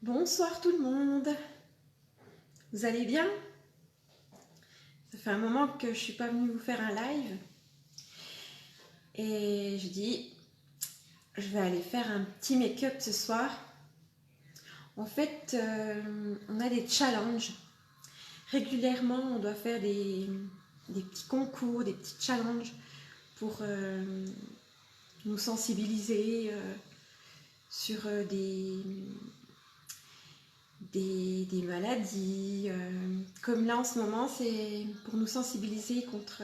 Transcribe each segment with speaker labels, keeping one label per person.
Speaker 1: Bonsoir tout le monde, vous allez bien? Ça fait un moment que je suis pas venue vous faire un live et je dis je vais aller faire un petit make-up ce soir. En fait, on a des challenges. Régulièrement, on doit faire des petits concours, des petits challenges pour nous sensibiliser sur des maladies. Comme là en ce moment, c'est pour nous sensibiliser contre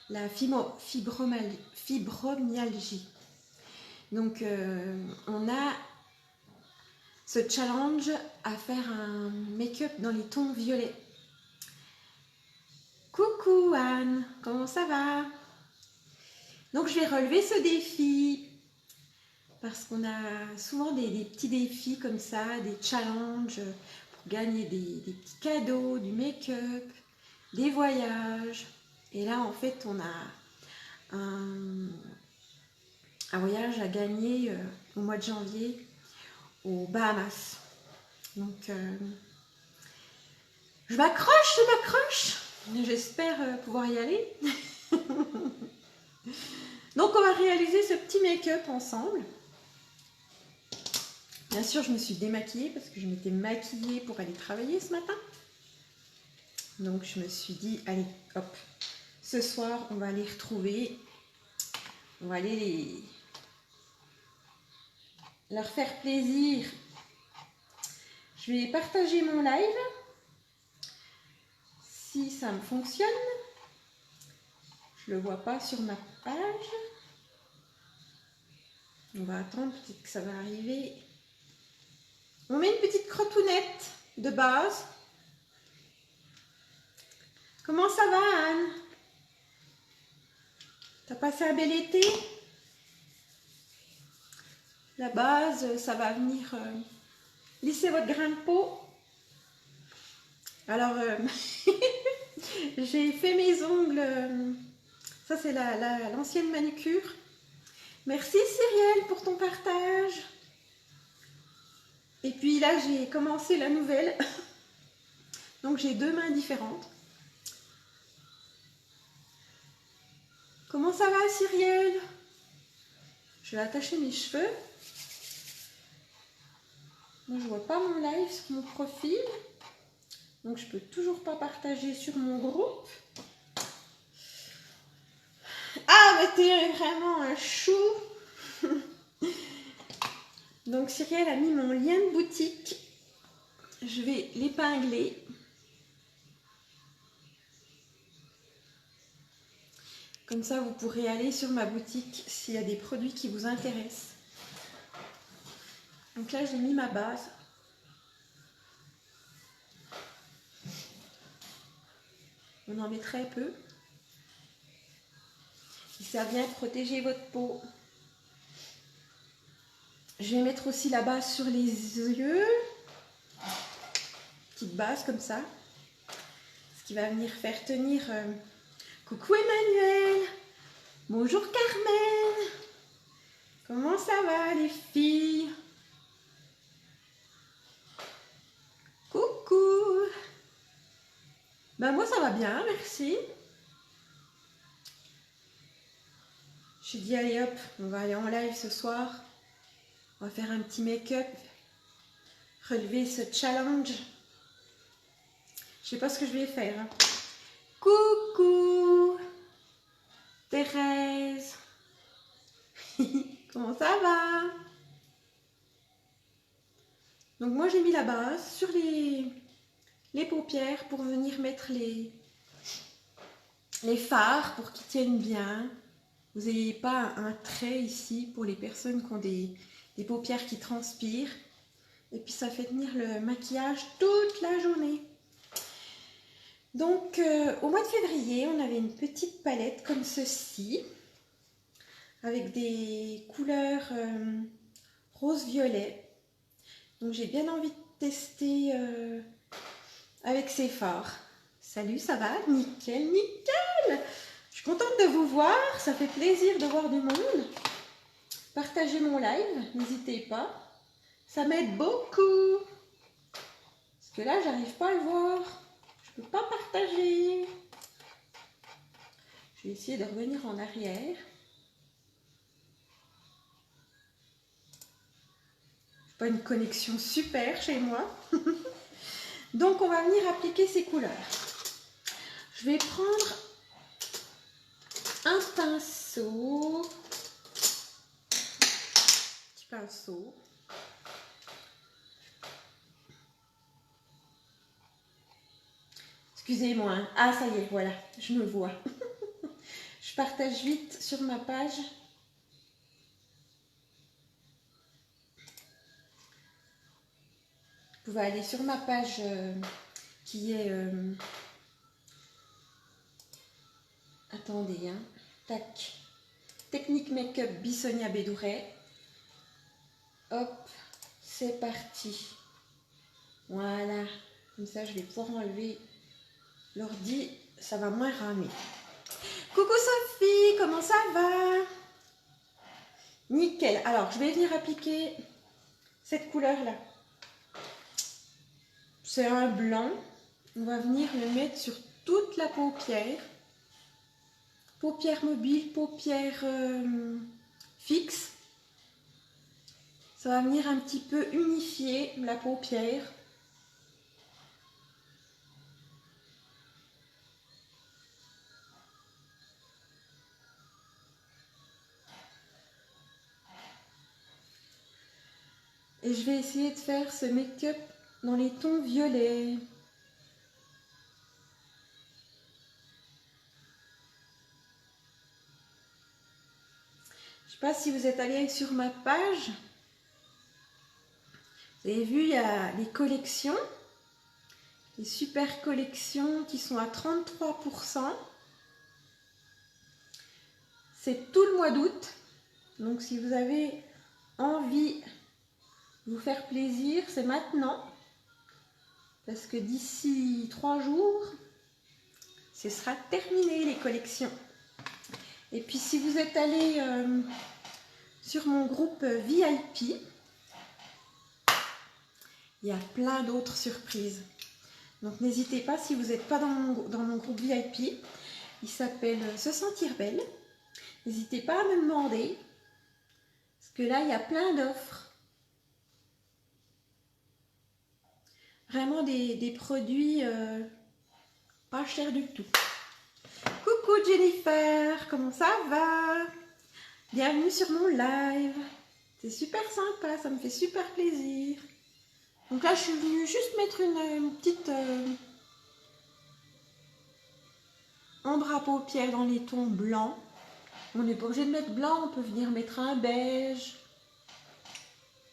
Speaker 1: la fibromyalgie. Donc on a ce challenge à faire un make-up dans les tons violets. Coucou Anne, comment ça va? Donc je vais relever ce défi parce qu'on a souvent des petits défis comme ça, des challenges pour gagner des petits cadeaux, du make-up, des voyages. Et là en fait on a un voyage à gagner au mois de janvier aux Bahamas. Donc je m'accroche, j'espère pouvoir y aller. Donc on va réaliser ce petit make-up ensemble. Bien sûr, je me suis démaquillée parce que je m'étais maquillée pour aller travailler ce matin. Donc je me suis dit, allez, hop, ce soir, on va aller retrouver, on va aller leur faire plaisir. Je vais partager mon live, si ça me fonctionne. Je ne le vois pas sur ma page. On va attendre, peut-être que ça va arriver. On met une petite crotounette de base. Comment ça va, Anne? T'as passé un bel été? La base, ça va venir lisser votre grain de peau. Alors, j'ai fait mes ongles. Ça, c'est l'ancienne manucure. Merci, Cyrielle, pour ton partage. Et puis là, j'ai commencé la nouvelle. Donc, j'ai deux mains différentes. Comment ça va, Cyrielle? Je vais attacher mes cheveux. Moi, je ne vois pas mon live sur mon profil. Donc, je ne peux toujours pas partager sur mon groupe. Ah, mais t'es vraiment un chou. Donc, Cyrielle a mis mon lien de boutique. Je vais l'épingler. Comme ça, vous pourrez aller sur ma boutique s'il y a des produits qui vous intéressent. Donc là, j'ai mis ma base. On en met très peu. Et ça vient protéger votre peau. Je vais mettre aussi la base sur les yeux. Petite base comme ça. Ce qui va venir faire tenir... Coucou Emmanuel. Bonjour Carmen. Comment ça va les filles? Coucou. Ben moi ça va bien, merci. J'ai dit allez hop, on va aller en live ce soir. On va faire un petit make-up. Relever ce challenge. Je sais pas ce que je vais faire. Hein. Coucou Thérèse. Comment ça va? Donc moi j'ai mis la base sur les paupières pour venir mettre les fards pour qu'ils tiennent bien. Vous n'ayez pas un trait ici pour les personnes qui ont des paupières qui transpirent. Et puis ça fait tenir le maquillage toute la journée. Donc au mois de février, on avait une petite palette comme ceci. Avec des couleurs rose-violet. Donc j'ai bien envie de tester avec ces fards. Salut, ça va? Nickel, nickel! Je suis contente de vous voir, ça fait plaisir de voir du monde. Partagez mon live, n'hésitez pas. Ça m'aide beaucoup. que là, j'arrive pas à le voir. Je peux pas partager. Je vais essayer de revenir en arrière. Pas une connexion super chez moi. Donc, on va venir appliquer ces couleurs. Je vais prendre un pinceau. Petit pinceau. Excusez-moi. Hein. Ah, ça y est, voilà, je me vois. Je partage vite sur ma page. Vous pouvez aller sur ma page qui est... attendez, hein. Tac. Technique Make-up Bissonia Bédouret. Hop, c'est parti. Voilà. Comme ça, je vais pouvoir enlever l'ordi. Ça va moins ramer. Coucou Sophie, comment ça va? Nickel. Alors, je vais venir appliquer cette couleur-là. C'est un blanc. On va venir le mettre sur toute la paupière. Paupière mobile, paupière fixe. Ça va venir un petit peu unifier la paupière. Et je vais essayer de faire ce make-up dans les tons violets. Je ne sais pas si vous êtes allé sur ma page. Vous avez vu, il y a les collections. Les super collections qui sont à 33%. C'est tout le mois d'août. Donc si vous avez envie de vous faire plaisir, c'est maintenant. Parce que d'ici 3 jours, ce sera terminé les collections. Et puis si vous êtes allé sur mon groupe VIP, il y a plein d'autres surprises. Donc n'hésitez pas, si vous n'êtes pas dans mon groupe VIP, il s'appelle Se Sentir Belle. N'hésitez pas à me demander, parce que là il y a plein d'offres. Vraiment des produits pas chers du tout. Coucou Jennifer, comment ça va? Bienvenue sur mon live. C'est super sympa, ça me fait super plaisir. Donc là, je suis venue juste mettre une petite ombre à paupières dans les tons blancs. On n'est pas obligé de mettre blanc, on peut venir mettre un beige.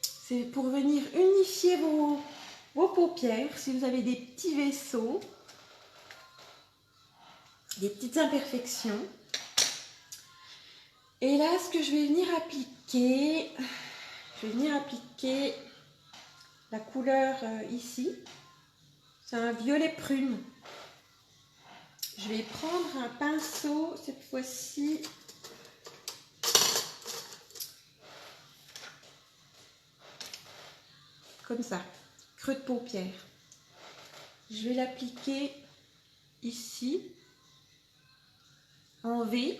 Speaker 1: C'est pour venir unifier vos paupières. Si vous avez des petits vaisseaux, des petites imperfections. Et là, ce que je vais venir appliquer, la couleur ici. C'est un violet prune. Je vais prendre un pinceau cette fois-ci. Comme ça, creux de paupière. Je vais l'appliquer ici, en V.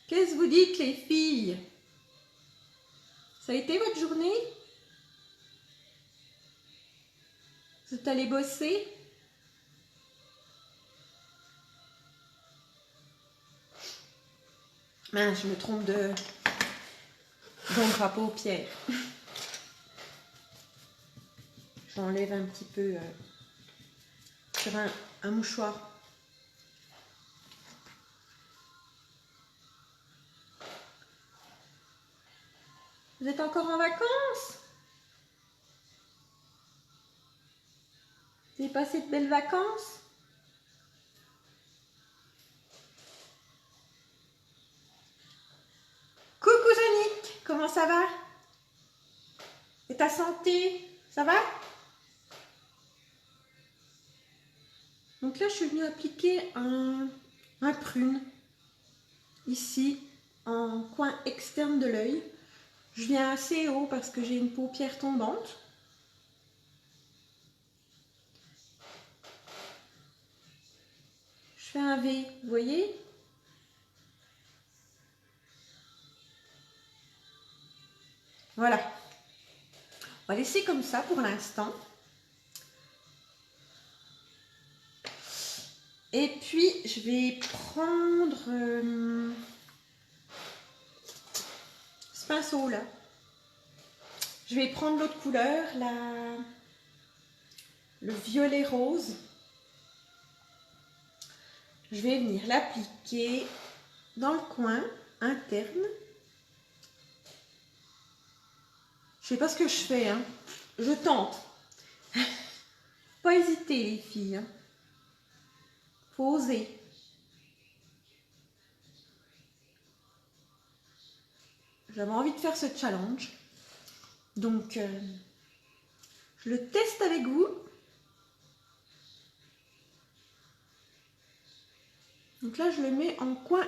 Speaker 1: Qu'est-ce que vous dites les filles? Ça a été votre journée? Vous êtes allés bosser? Mince, je me trompe d'ombre à paupières. J'enlève un petit peu sur un mouchoir. Vous êtes encore en vacances? Vous avez passé de belles vacances? Annick, comment ça va? Et ta santé, ça va? Donc là, je suis venue appliquer un prune, ici, en coin externe de l'œil. Je viens assez haut parce que j'ai une paupière tombante. Je fais un V, vous voyez? Voilà. On va laisser comme ça pour l'instant. Et puis, je vais prendre ce pinceau-là. Je vais prendre l'autre couleur, le violet rose. Je vais venir l'appliquer dans le coin interne. Je sais pas ce que je fais, hein. Je tente. Pas hésiter les filles. Hein. Faut oser. J'avais envie de faire ce challenge. Donc, je le teste avec vous. Donc là, je le mets en coin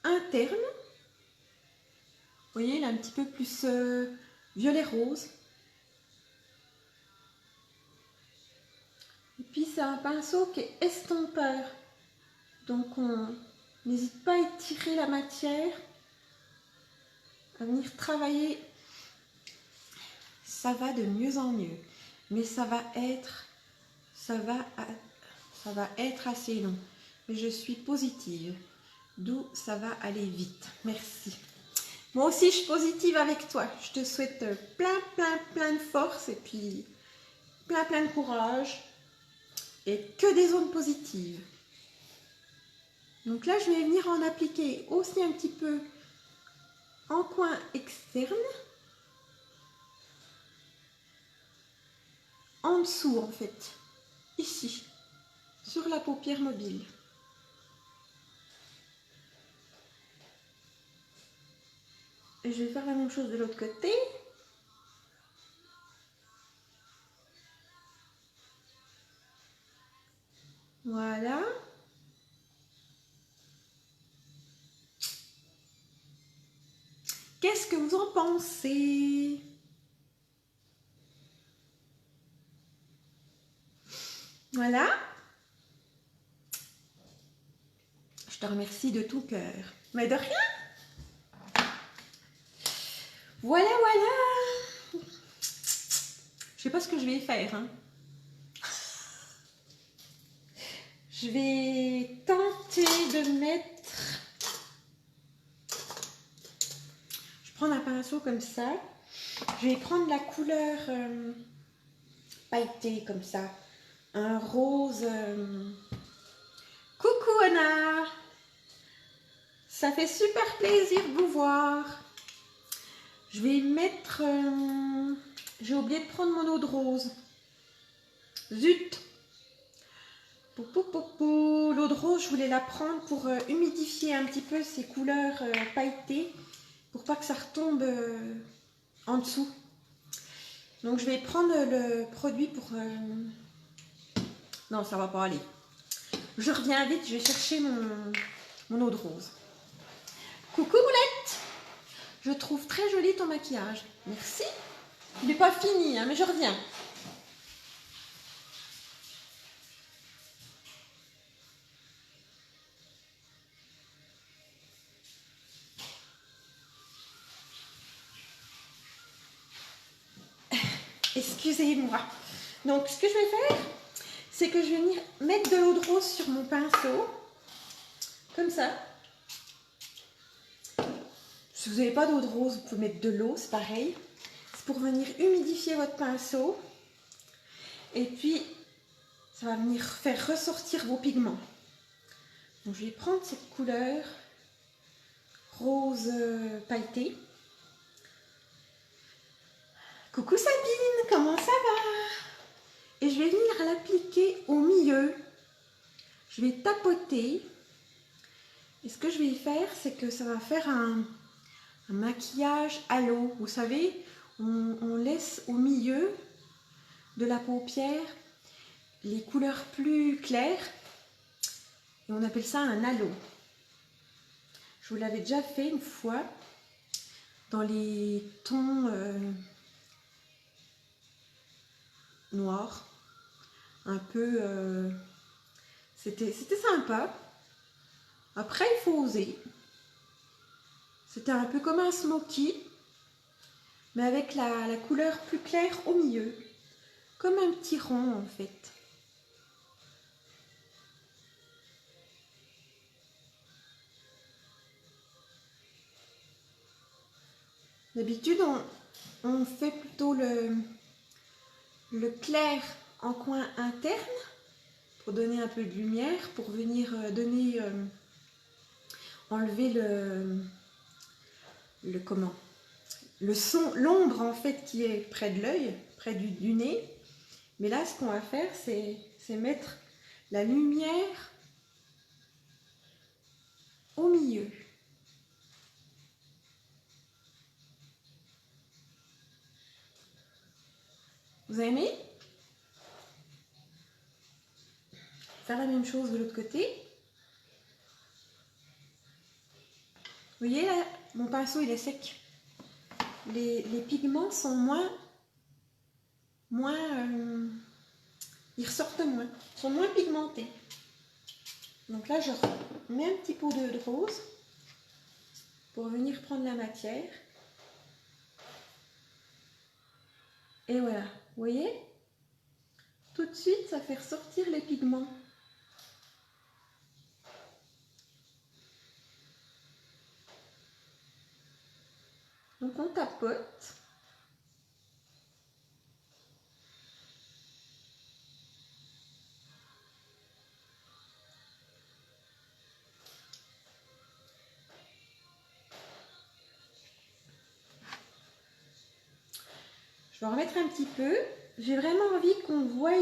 Speaker 1: interne. Vous voyez, il est un petit peu plus violet rose. Et puis, c'est un pinceau qui est estompeur. Donc, on n'hésite pas à étirer la matière, à venir travailler. Ça va de mieux en mieux. Mais ça va être assez long. Mais je suis positive. D'où ça va aller vite. Merci. Moi aussi, je suis positive avec toi. Je te souhaite plein de force et puis plein de courage. Et que des zones positives. Donc là, je vais venir en appliquer aussi un petit peu en coin externe. En dessous, en fait. Ici. Sur la paupière mobile. Et je vais faire la même chose de l'autre côté. Voilà. Qu'est-ce que vous en pensez? Voilà. Je te remercie de tout cœur. Mais de rien. Voilà. Je sais pas ce que je vais faire. Hein. Je vais tenter de mettre... Je prends un pinceau comme ça. Je vais prendre la couleur pailletée comme ça. Un rose... Coucou Anna! Ça fait super plaisir de vous voir. Je vais mettre... J'ai oublié de prendre mon eau de rose. Zut! L'eau de rose, je voulais la prendre pour humidifier un petit peu ces couleurs pailletées. Pour pas que ça retombe en dessous. Donc je vais prendre le produit pour... Non, ça va pas aller. Je reviens vite, je vais chercher mon eau de rose. Coucou Moulette! Je trouve très joli ton maquillage. Merci. Il n'est pas fini, hein, mais je reviens. Excusez-moi. Donc, ce que je vais faire, c'est que je vais venir mettre de l'eau de rose sur mon pinceau. Comme ça. Si vous n'avez pas d'eau de rose, vous pouvez mettre de l'eau, c'est pareil. C'est pour venir humidifier votre pinceau. Et puis, ça va venir faire ressortir vos pigments. Donc, je vais prendre cette couleur rose pailletée. Coucou Sabine, comment ça va? Et je vais venir l'appliquer au milieu. Je vais tapoter. Et ce que je vais faire, c'est que ça va faire un un maquillage à l'eau. Vous savez, on laisse au milieu de la paupière les couleurs plus claires et on appelle ça un halo. Je vous l'avais déjà fait une fois dans les tons noirs, un peu... c'était sympa. Après, il faut oser. C'était un peu comme un smoky, mais avec la couleur plus claire au milieu. Comme un petit rond en fait. D'habitude, on fait plutôt le clair en coin interne pour donner un peu de lumière, pour venir enlever l'ombre en fait qui est près de l'œil, près du nez. Mais là, ce qu'on va faire, c'est mettre la lumière au milieu. Vous avez aimé? Faire la même chose de l'autre côté. Vous voyez là, mon pinceau il est sec. Les pigments sont ils ressortent moins, sont moins pigmentés. Donc là, je mets un petit pot de rose pour venir prendre la matière. Et voilà, vous voyez? Tout de suite, ça fait ressortir les pigments. Donc on tapote. Je vais en remettre un petit peu. J'ai vraiment envie qu'on voie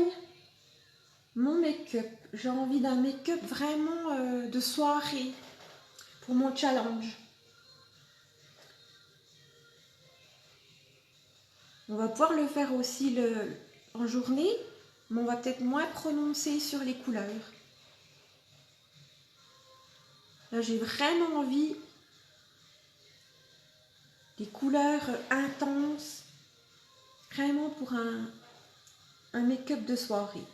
Speaker 1: mon make-up. J'ai envie d'un make-up vraiment de soirée pour mon challenge. On va pouvoir le faire aussi en journée, mais on va peut-être moins prononcer sur les couleurs. Là, j'ai vraiment envie des couleurs intenses, vraiment pour un make-up de soirée.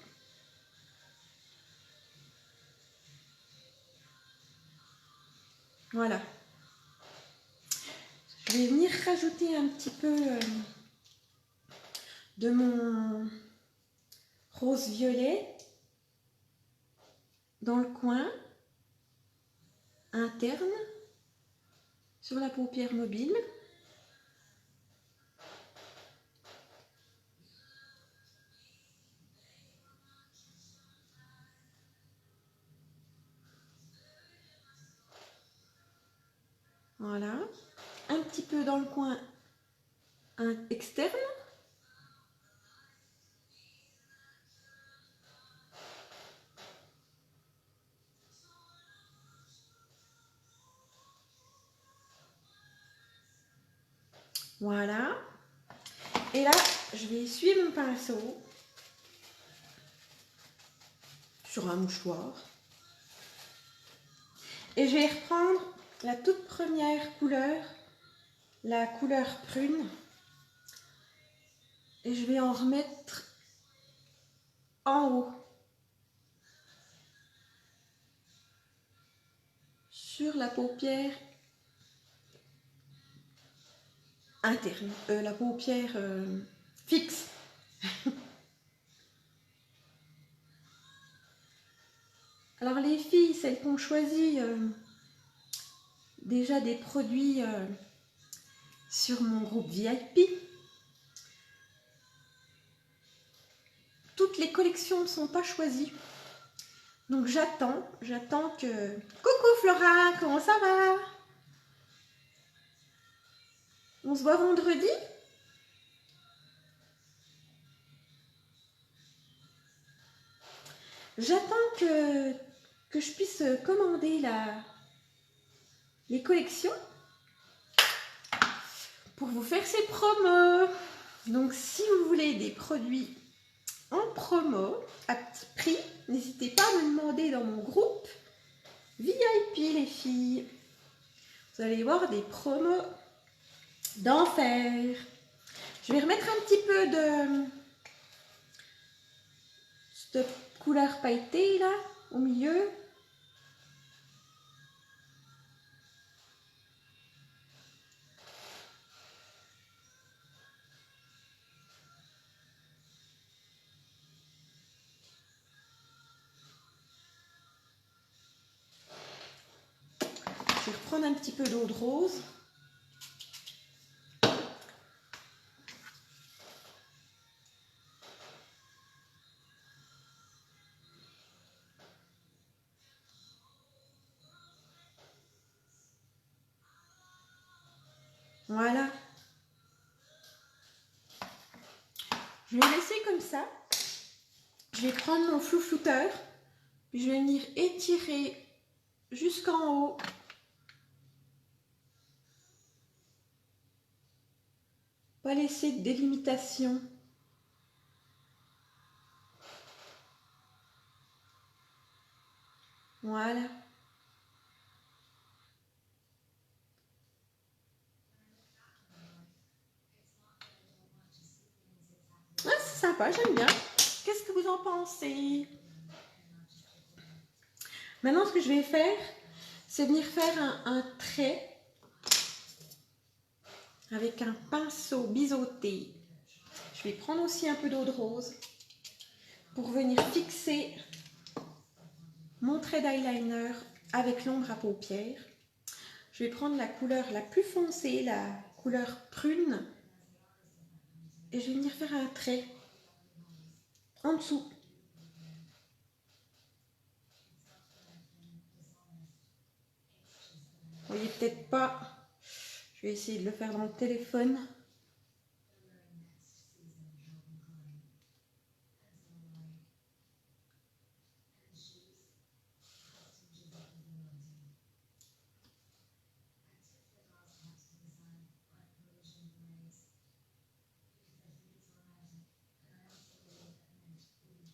Speaker 1: Voilà. Je vais venir rajouter un petit peu de mon rose violet dans le coin interne sur la paupière mobile. Voilà. Un petit peu dans le coin externe. Voilà. Et là, je vais essuyer mon pinceau sur un mouchoir. Et je vais reprendre la toute première couleur, la couleur prune. Et je vais en remettre en haut. Sur la paupière interne, la paupière fixe. Alors les filles, celles qui ont choisi déjà des produits sur mon groupe VIP, toutes les collections ne sont pas choisies. Donc j'attends que... Coucou Flora, comment ça va? On se voit vendredi? J'attends que je puisse commander les collections pour vous faire ces promos. Donc si vous voulez des produits en promo à petit prix, n'hésitez pas à me demander dans mon groupe VIP les filles. Vous allez voir des promos d'enfer. Je vais remettre un petit peu de couleur pailletée là au milieu. Je vais reprendre un petit peu d'eau de rose. Voilà. Je vais laisser comme ça. Je vais prendre mon flou-flouteur. Je vais venir étirer jusqu'en haut. Pas laisser de délimitation. Voilà. Ah, c'est sympa, j'aime bien. Qu'est-ce que vous en pensez? Maintenant, ce que je vais faire, c'est venir faire un trait avec un pinceau biseauté. Je vais prendre aussi un peu d'eau de rose pour venir fixer mon trait d'eyeliner avec l'ombre à paupières. Je vais prendre la couleur la plus foncée, la couleur prune, et je vais venir faire un trait en dessous. Vous voyez peut-être pas, je vais essayer de le faire dans le téléphone.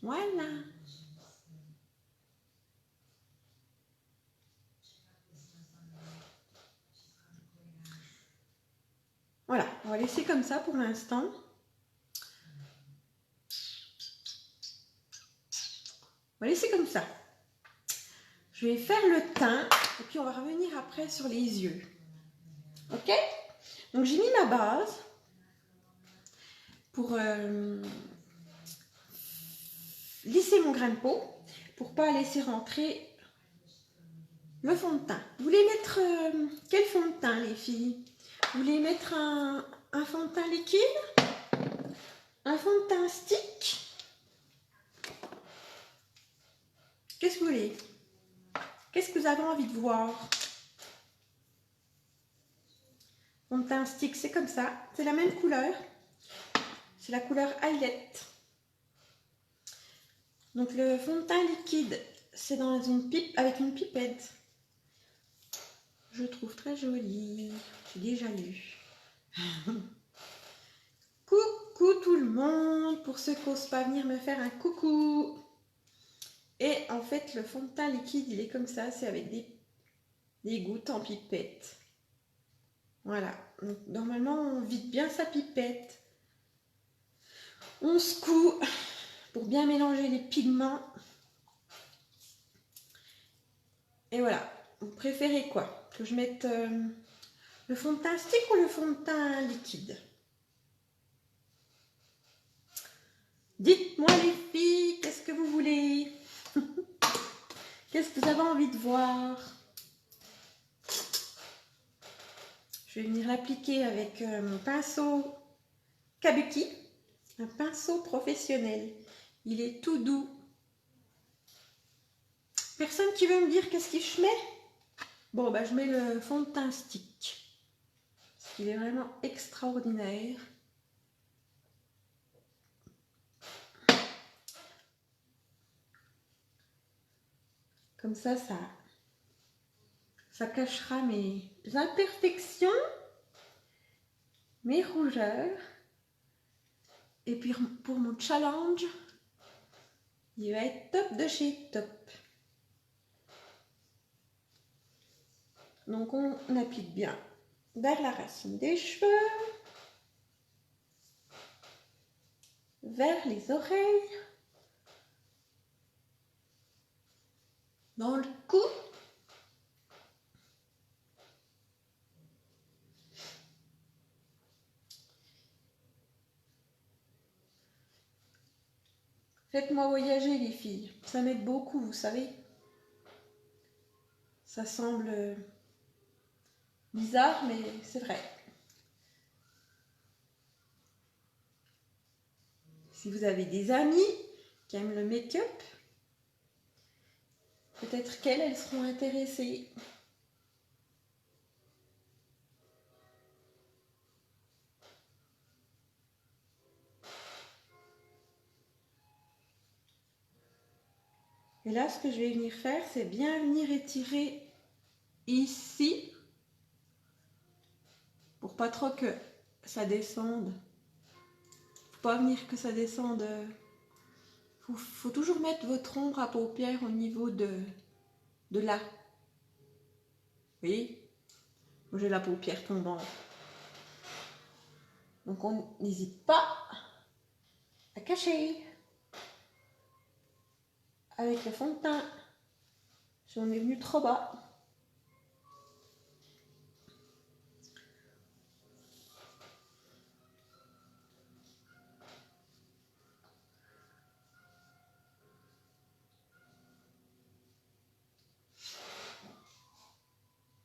Speaker 1: Voilà. Voilà, on va laisser comme ça pour l'instant. On va laisser comme ça. Je vais faire le teint et puis on va revenir après sur les yeux. Ok? Donc j'ai mis ma base pour lisser mon grain de peau, pour pas laisser rentrer le fond de teint. Vous voulez mettre quel fond de teint les filles? Vous voulez mettre un fond de teint liquide? Un fond de teint stick? Qu'est-ce que vous voulez? Qu'est-ce que vous avez envie de voir? Fond de teint stick, c'est comme ça. C'est la même couleur. C'est la couleur Highlight. Donc le fond de teint liquide, c'est dans une pipe avec une pipette. Je trouve très joli. J'ai déjà lu. Coucou tout le monde, pour ceux qui n'osent pas venir me faire un coucou. Et en fait, le fond de teint liquide, il est comme ça, c'est avec des gouttes en pipette. Voilà. Donc, normalement, on vide bien sa pipette. On secoue pour bien mélanger les pigments. Et voilà. Vous préférez quoi? Que je mette le fond de teint stick ou le fond de teint liquide? Dites-moi les filles, qu'est-ce que vous voulez? Qu'est-ce que vous avez envie de voir? Je vais venir l'appliquer avec mon pinceau Kabuki, un pinceau professionnel. Il est tout doux. Personne qui veut me dire qu'est-ce que je mets? Bon, bah je mets le fond de teint stick. Parce qu'il est vraiment extraordinaire. Comme ça cachera mes imperfections. mes rougeurs. Et puis pour mon challenge, il va être top de chez top. Donc on applique bien vers la racine des cheveux, vers les oreilles, dans le cou. Faites-moi voyager les filles, ça m'aide beaucoup, vous savez. Ça semble bizarre, mais c'est vrai. Si vous avez des amis qui aiment le make-up, peut-être qu'elles seront intéressées. Et là, ce que je vais venir faire, c'est bien venir étirer ici, pour pas trop que ça descende. Faut pas venir que ça descende. Faut toujours mettre votre ombre à paupières au niveau de là. Vous voyez? Moi, j'ai la paupière tombante. Donc, on n'hésite pas à cacher avec le fond de teint si on est venu trop bas.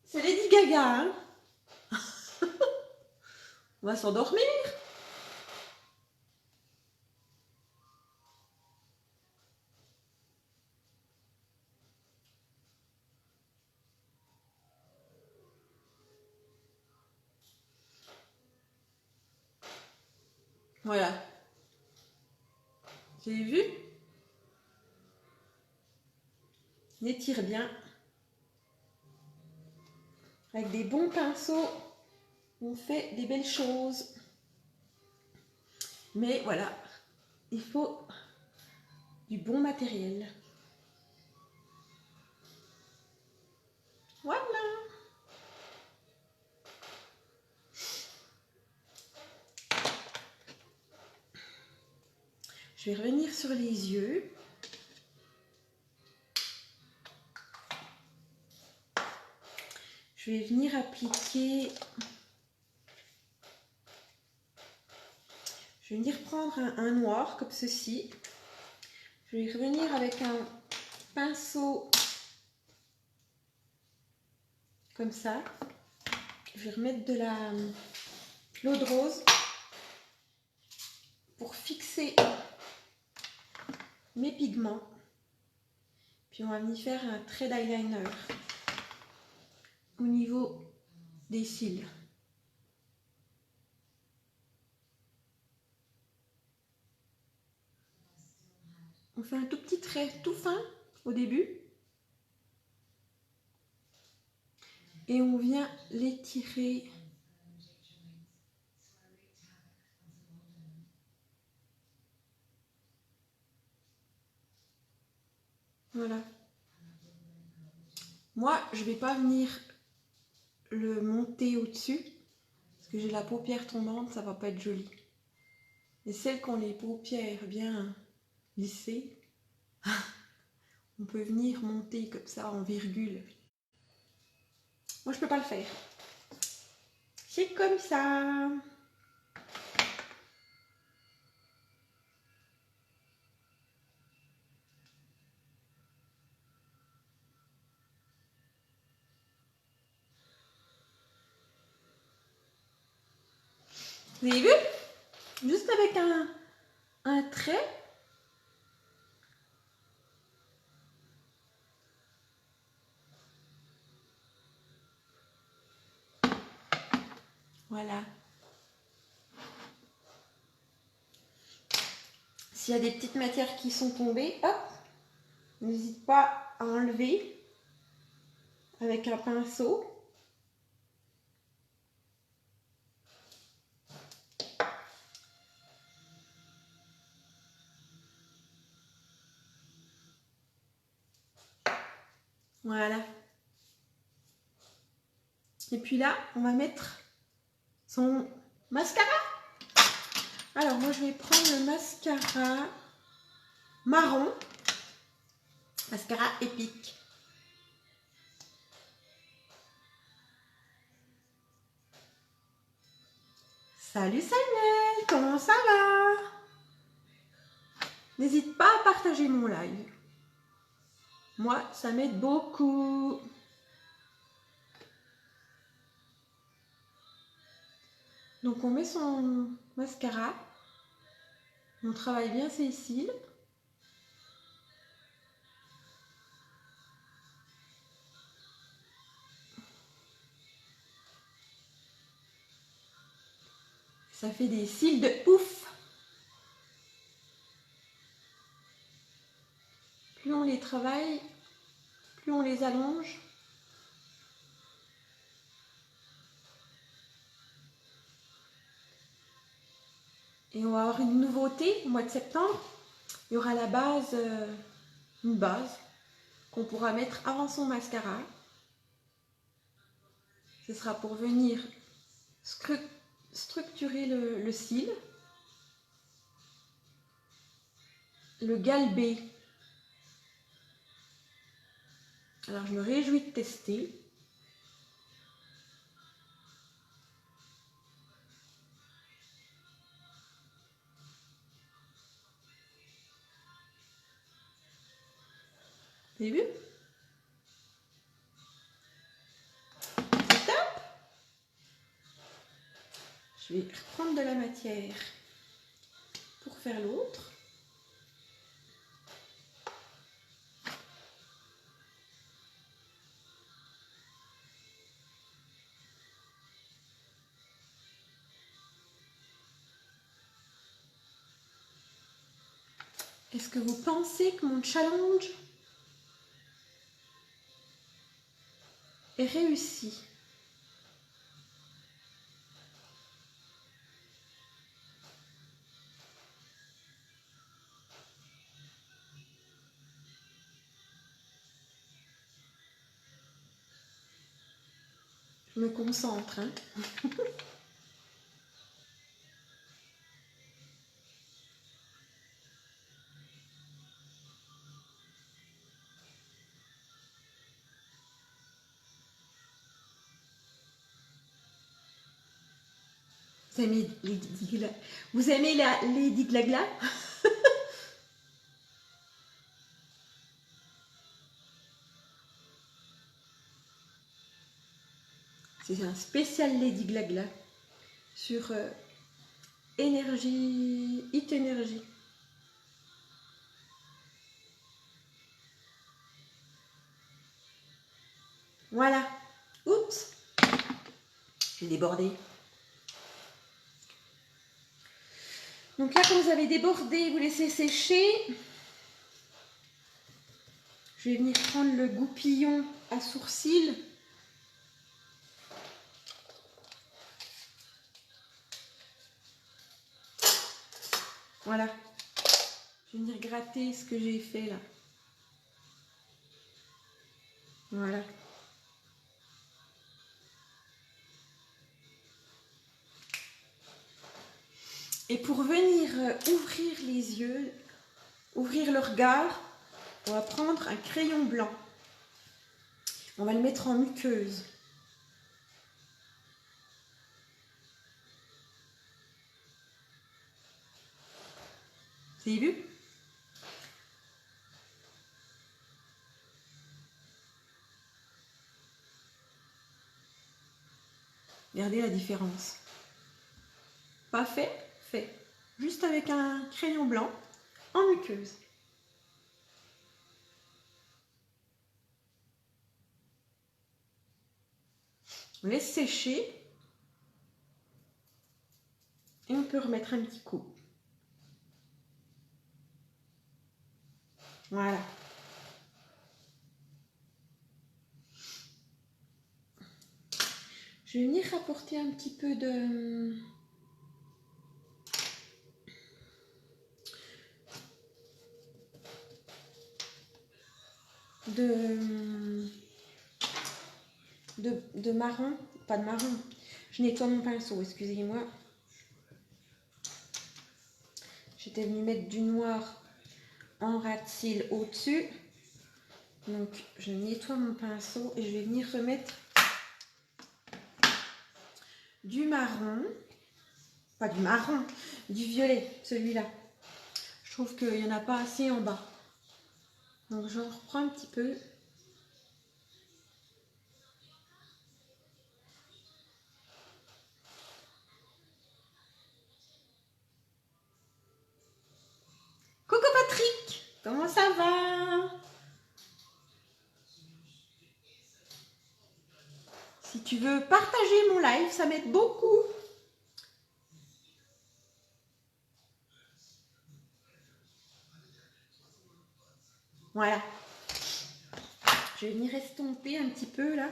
Speaker 1: C'est Lady Gaga, hein? On va s'endormir. Voilà. Vous avez vu? On étire bien. Avec des bons pinceaux, on fait des belles choses. Mais voilà, il faut du bon matériel. Voilà. Je vais revenir sur les yeux. Je vais venir appliquer. Je vais venir prendre un noir comme ceci. Je vais revenir avec un pinceau comme ça. Je vais remettre de l'eau de rose pour fixer mes pigments. Puis on va venir faire un trait d'eyeliner au niveau des cils. On fait un tout petit trait tout fin au début. Et on vient l'étirer. Voilà. Moi, je ne vais pas venir le monter au-dessus. Parce que j'ai la paupière tombante, ça va pas être joli. Et celles qui ont les paupières bien lissées, on peut venir monter comme ça en virgule. Moi, je peux pas le faire. C'est comme ça. Vous avez vu? Juste avec un trait. Voilà. S'il y a des petites matières qui sont tombées, hop, n'hésite pas à enlever avec un pinceau. Voilà. Et puis là, on va mettre son mascara. Alors, moi, je vais prendre le mascara marron. Mascara épique. Salut Samuel, comment ça va? N'hésite pas à partager mon live. Moi, ça m'aide beaucoup. Donc, on met son mascara. On travaille bien ses cils. Ça fait des cils de ouf. Plus on les travaille, plus on les allonge. Et on va avoir une nouveauté au mois de septembre. Il y aura la base, une base qu'on pourra mettre avant son mascara. Ce sera pour venir structurer le cil, le galber. Alors je me réjouis de tester. Vous avez vu? C'est top! Je vais reprendre de la matière pour faire l'autre. Est-ce que vous pensez que mon challenge est réussi? Je me concentre, hein. Vous aimez Vous aimez la Lady Glagla? C'est un spécial Lady Glagla sur énergie, Hit Énergie. Voilà. Oups, j'ai débordé. Donc là, quand vous avez débordé, vous laissez sécher. Je vais venir prendre le goupillon à sourcils. Voilà. Je vais venir gratter ce que j'ai fait là. Voilà. Et pour venir ouvrir les yeux, ouvrir le regard, on va prendre un crayon blanc. On va le mettre en muqueuse. Vous avez vu? Regardez la différence. Pas fait, fait. Juste avec un crayon blanc en muqueuse. On laisse sécher. Et on peut remettre un petit coup. Voilà. Je vais venir apporter un petit peu de... de marron, pas de marron, je nettoie mon pinceau, excusez-moi. J'étais venue mettre du noir en ras de cils au-dessus. Donc je nettoie mon pinceau et je vais venir remettre du marron, pas du marron, du violet, celui-là. Je trouve qu'il n'y en a pas assez en bas. Donc j'en reprends un petit peu. Coucou Patrick, comment ça va? Si tu veux partager mon live, ça m'aide beaucoup. Voilà. Je vais venir estomper un petit peu là.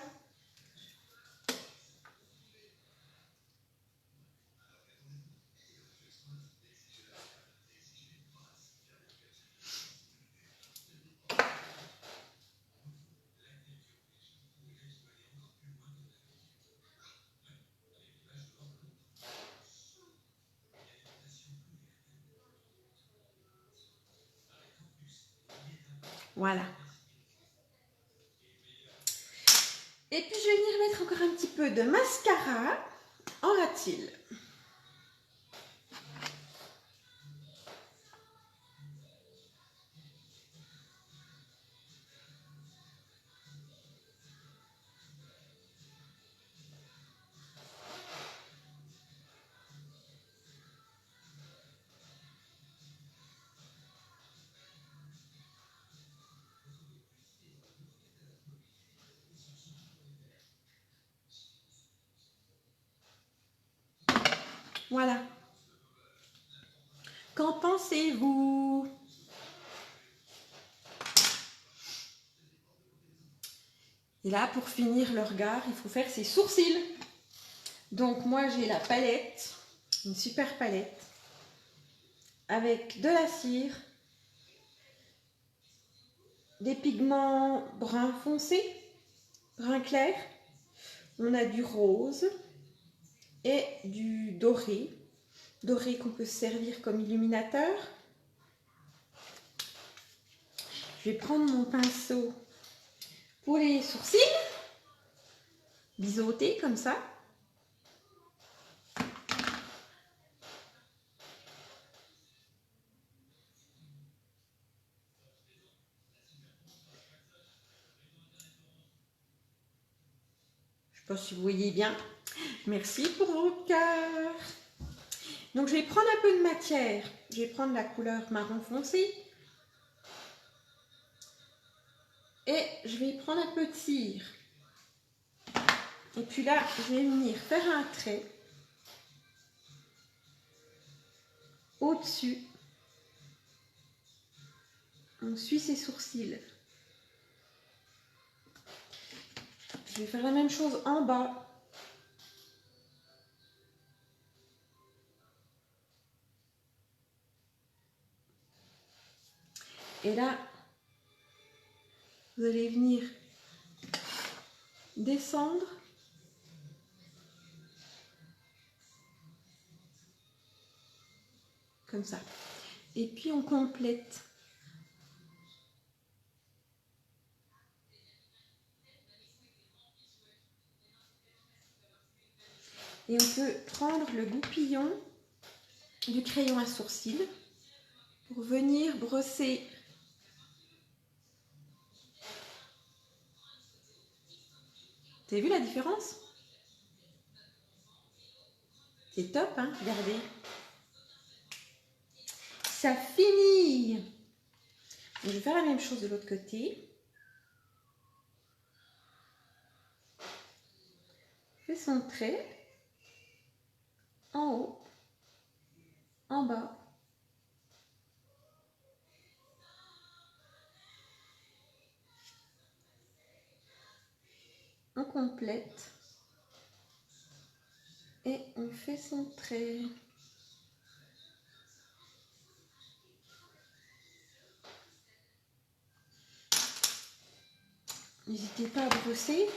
Speaker 1: Voilà. Et puis je vais venir mettre encore un petit peu de mascara en ras de cils. Voilà. Qu'en pensez-vous? Et là, pour finir le regard, il faut faire ses sourcils. Donc moi, j'ai la palette, une super palette, avec de la cire, des pigments brun foncé, brun clair. On a du rose et du doré. Doré qu'on peut servir comme illuminateur. Je vais prendre mon pinceau pour les sourcils, biseauter comme ça. Je ne sais pas si vous voyez bien. Merci pour vos cœurs. Donc je vais prendre un peu de matière. Je vais prendre la couleur marron foncé. Et je vais prendre un peu de cire. Et puis là, je vais venir faire un trait au-dessus. On suit ses sourcils. Je vais faire la même chose en bas. Et là, vous allez venir descendre. Comme ça. Et puis on complète. Et on peut prendre le goupillon du crayon à sourcils pour venir brosser. Vous avez vu la différence? C'est top, hein? Regardez. Ça finit. Donc, je vais faire la même chose de l'autre côté. Je fais son trait. En haut. En bas. On complète. Et on fait son trait. N'hésitez pas à brosser.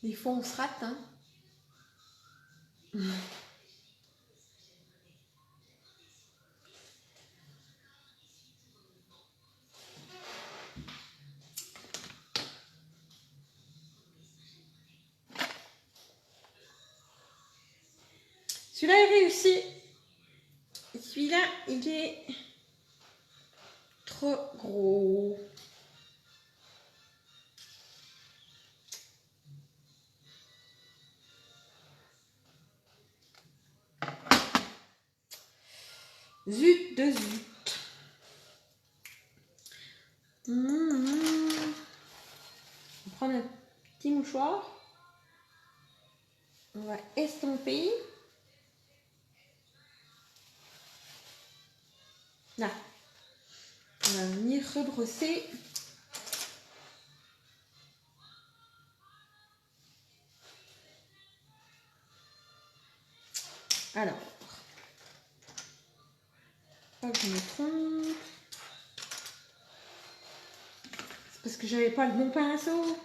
Speaker 1: Des fois, on se rate, hein. Celui-là est réussi. Celui-là, il est trop gros. Zut de zut. On va prendre un petit mouchoir. On va estomper. Là. On va venir rebrosser. Alors. Pas que je me trompe. C'est parce que j'avais pas le bon pinceau.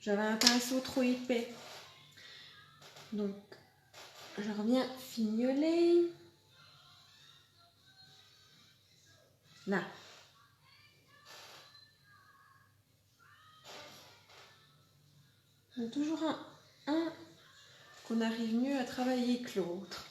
Speaker 1: J'avais un pinceau trop épais. Donc, je reviens fignoler. Là. Donc, toujours un qu'on arrive mieux à travailler que l'autre.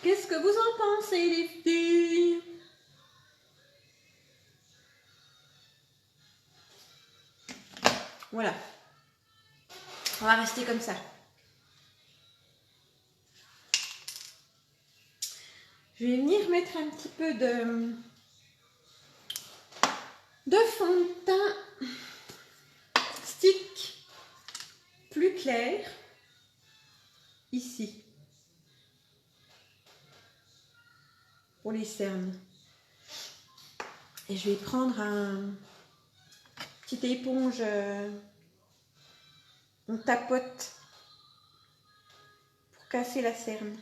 Speaker 1: Qu'est-ce que vous en pensez, les filles? Voilà. On va rester comme ça. Je vais venir mettre un petit peu de fond de teint stick plus clair ici pour les cernes. Et je vais prendre un petite éponge, on tapote pour casser la cerne.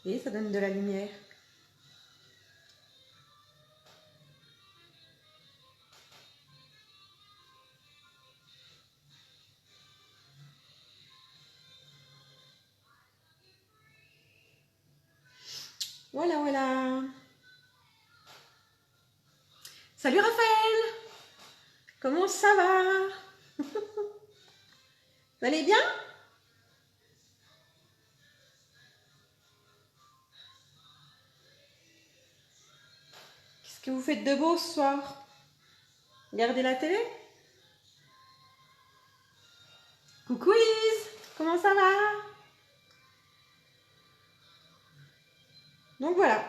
Speaker 1: Et ça donne de la lumière. Voilà, voilà. Salut Raphaël! Comment ça va? Vous allez bien? Qu'est-ce que vous faites de beau ce soir? Regardez la télé? Coucou Lise! Comment ça va? Donc voilà.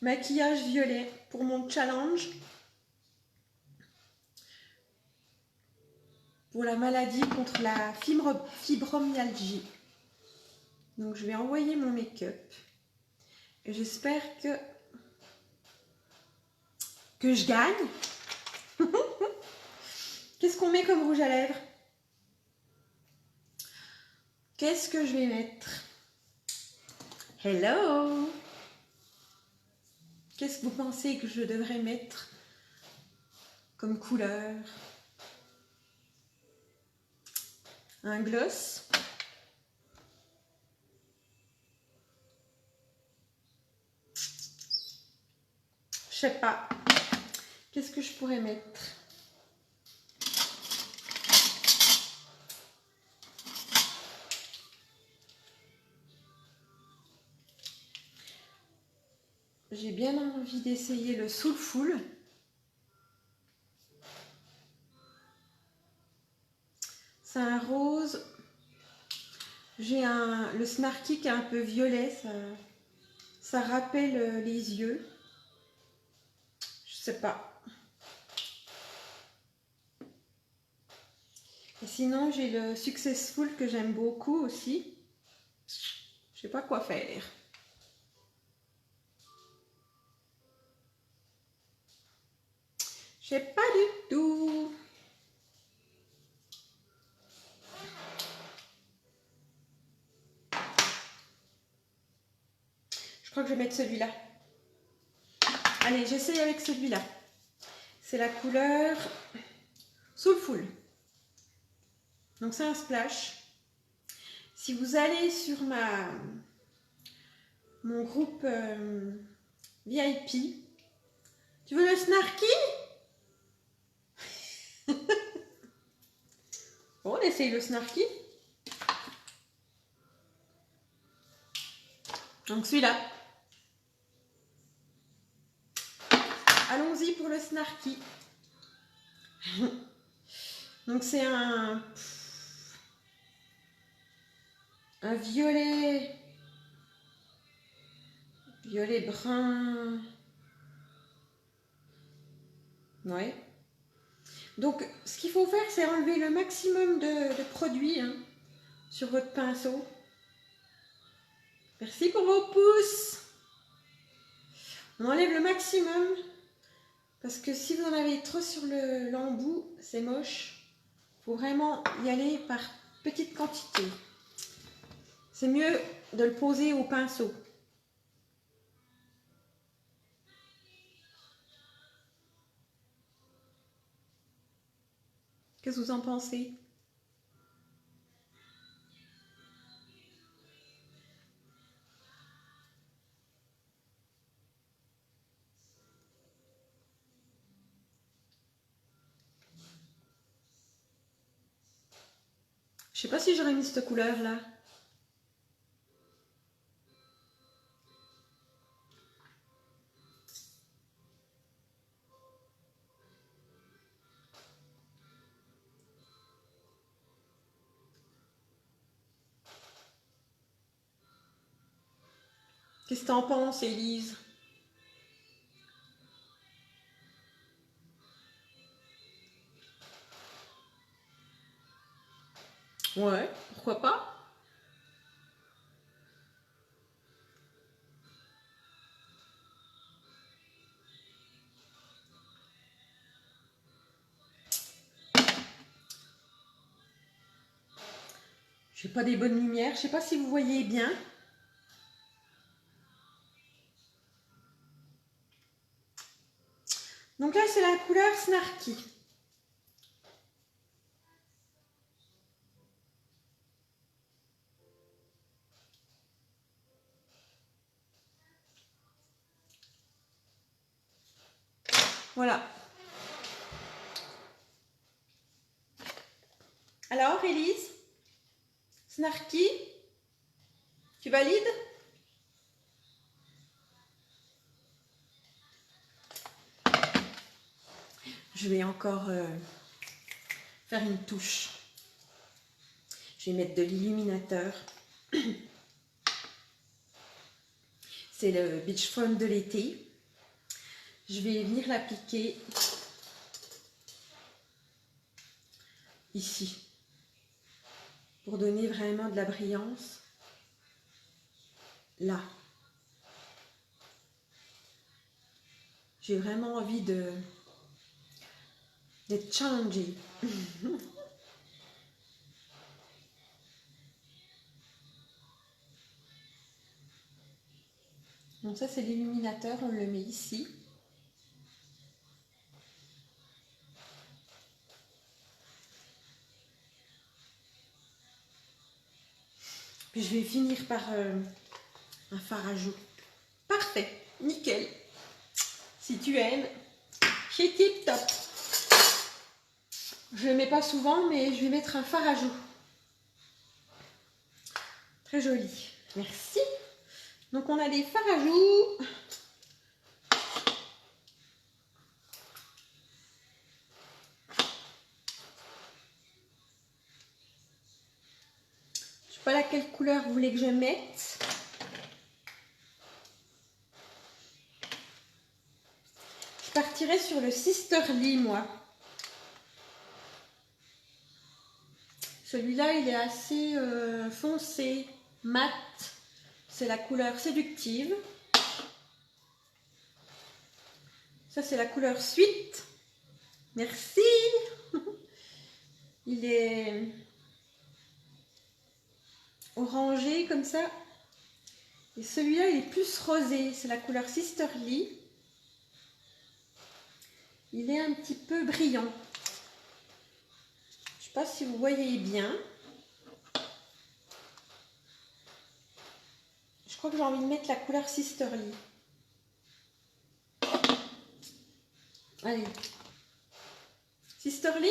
Speaker 1: Maquillage violet pour mon challenge. Pour la maladie contre la fibromyalgie. Donc je vais envoyer mon make-up. Et j'espère que je gagne. Qu'est-ce qu'on met comme rouge à lèvres? Qu'est-ce que je vais mettre? Hello! Qu'est-ce que vous pensez que je devrais mettre comme couleur? Un gloss. sais pas. Qu'est-ce que je pourrais mettre? J'ai bien envie d'essayer le Soulful. C'est un rose. J'ai le Snarky qui est un peu violet. Ça rappelle les yeux. Je sais pas. Et sinon, j'ai le Successful que j'aime beaucoup aussi. Je sais pas quoi faire. Je sais pas du tout. Je crois que je vais mettre celui-là. Allez, j'essaye avec celui-là. C'est la couleur Soulful. Donc c'est un splash. Si vous allez sur mon groupe VIP, tu veux le Snarky? Bon, on essaye le Snarky. Donc celui-là. Allons-y pour le Snarky. Donc c'est un violet brun. Ouais. Donc ce qu'il faut faire, c'est enlever le maximum de produits sur votre pinceau. Merci pour vos pouces. On enlève le maximum parce que si vous en avez trop sur l'embout, c'est moche. Il faut vraiment y aller par petite quantité. C'est mieux de le poser au pinceau. Qu'est-ce que vous en pensez? Je sais pas si j'aurais mis cette couleur là. Qu'est-ce que t'en penses, Élise? Ouais, pourquoi pas? J'ai pas des bonnes lumières, je sais pas si vous voyez bien. Donc là, c'est la couleur Snarky. Voilà. Alors, Élise, Snarky, tu valides? Je vais encore faire une touche. Je vais mettre de l'illuminateur. C'est le Beach Foam de l'été. Je vais venir l'appliquer ici pour donner vraiment de la brillance. Là. J'ai vraiment envie d'être challengée. Donc ça, c'est l'illuminateur, on le met ici. Puis je vais finir par un fard à joues. Parfait, nickel. si tu aimes, chez Tip Top. Je ne le mets pas souvent, mais je vais mettre un fard à joues. Très joli. Merci. Donc, on a des fards à joues. Je ne sais pas laquelle couleur vous voulez que je mette. Je partirai sur le Sisterly, moi. Celui-là, il est assez foncé, mat. C'est la couleur séductive. Ça, c'est la couleur Suite. Merci. Il est orangé comme ça. Et celui-là, il est plus rosé. C'est la couleur Sisterly. Il est un petit peu brillant. Je ne sais pas si vous voyez bien. Je crois que j'ai envie de mettre la couleur Sisterly. Allez. Sisterly.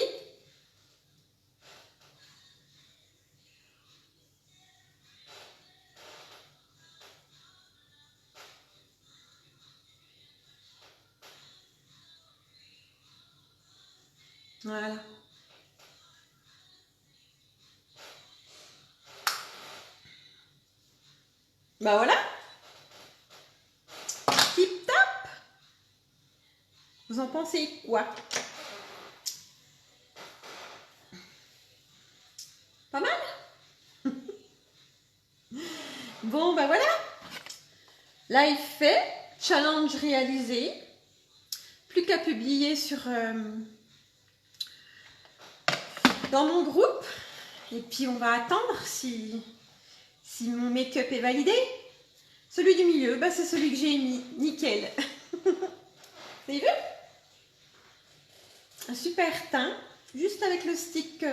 Speaker 1: Voilà. Bah voilà. Tip top. Vous en pensez quoi? Pas mal? Bon, bah voilà. Live fait. Challenge réalisé. Plus qu'à publier sur dans mon groupe. Et puis on va attendre si mon make-up est validé. Celui du milieu, bah, c'est celui que j'ai mis. Nickel. Vous avez vu? Un super teint. Juste avec le stick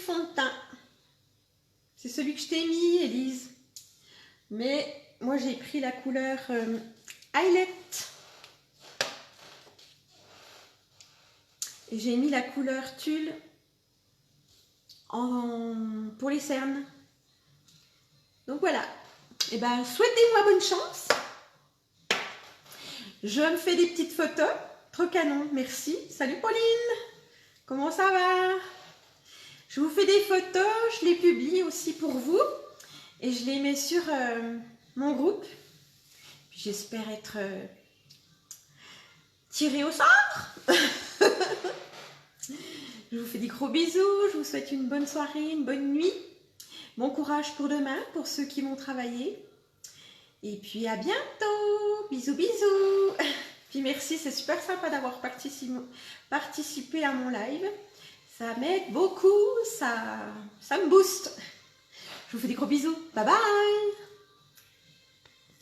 Speaker 1: fond de teint. C'est celui que je t'ai mis, Élise. Mais moi, j'ai pris la couleur Highlight. Et j'ai mis la couleur tulle pour les cernes. Donc voilà. Et ben, souhaitez-moi bonne chance. Je me fais des petites photos. Trop canon, merci. Salut Pauline. Comment ça va? Je vous fais des photos, je les publie aussi pour vous. Et je les mets sur mon groupe. J'espère être tirée au sort. Je vous fais des gros bisous. Je vous souhaite une bonne soirée, une bonne nuit. Bon courage pour demain, pour ceux qui vont travailler. Et puis à bientôt. Bisous, bisous. Puis merci, c'est super sympa d'avoir participé à mon live. Ça m'aide beaucoup, ça me booste. Je vous fais des gros bisous. Bye bye.